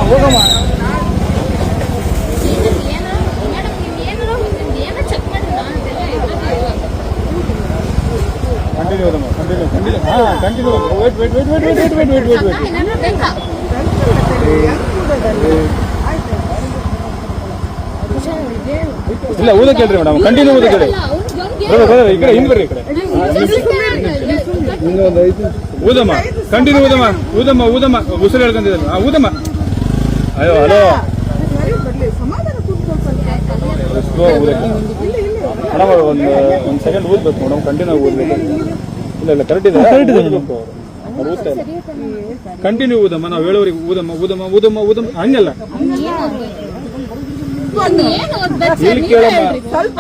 ಹೋಗಮ್ಮ. ಇಲ್ಲ ಊದ ಕೇಳ್ರಿ ಮೇಡಮ್, ಕಂಟಿನ್ಯೂ ಊದ ಕೇಳಿ. ಈ ಕಡೆ ಹಿಂದ್ ಬರ್ರಿ, ಈ ಕಡೆ ಊದಮ್ಮ, ಕಂಟಿನ್ಯೂ ಊದಮ್ಮ, ಊದಮ್ಮ ಊದಮ್ಮ, ಉಸಿರು ಹೇಳ್ಕೊಂತಿದ್ದಲ್ಲ ಊದಮ್ಮ. ಅಯ್ಯೋ ಹಲೋ ಮೇಡಮ್, ಒಂದು ಸೆಕೆಂಡ್ ಊದ್ಬೇಕು ಮೇಡಮ್, ಕಂಟಿನ್ಯೂ ಊದ್ಬೇಕು. ಇಲ್ಲ ಇಲ್ಲ ಕರೆಕ್ಟ್ ಇದೆ, ಕಂಟಿನ್ಯೂ ಊದಮ್ಮ, ನಾವು ಹೇಳೋರಿಗೆ ಊದಮ್ಮ ಊದಮ್ಮ ಊದಮ್ಮ ಊದಮ್ಮ ಹಂಗಲ್ಲ. ಇಲ್ಲಿ ಕೇಳಮ್ಮ,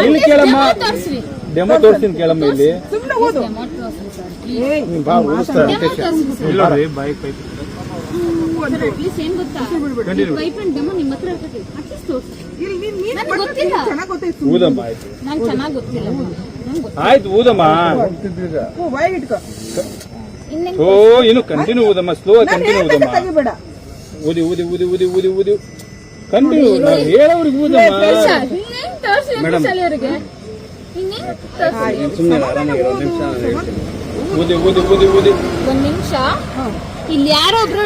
ಇಲ್ಲಿ ಕೇಳಮ್ಮ, ಡೆಮೋ ತೋರಿಸ್ತೀನಿ ಕೇಳಮ್ಮ. ಇಲ್ಲಿ ಬೈಕ್ ಊದಮ್ಮ. ಆಯ್ತು ಊದಮ್ಮ. ಓ ಇನ್ನು ಕಂಟಿನ್ಯೂ ಊದಮ್ಮ, ಸ್ಲೋ ಕಂಟಿನ್ಯೂ ಊದಮ್ಮ. ಊದಿ ಊದಿ ಊದಿ ಊದಿ ಊದಿ ಊದಿ ಕಂಟಿನ್ಯೂ ಹೇಳೋರಿಗೆ ಊದಮ್ಮ. ಮೇಡಮ್ ಸುಮ್ಮನೆ ಆರಾಮಾಗಿ ಒಂದು ನಿಮಿಷ ಊದಿ ಊದಿ ಊದಿ ಊದಿ. ಒಂದ್ ನಿಮಿಷ ಇಲ್ಲಿ ಯಾರೊಬ್ರು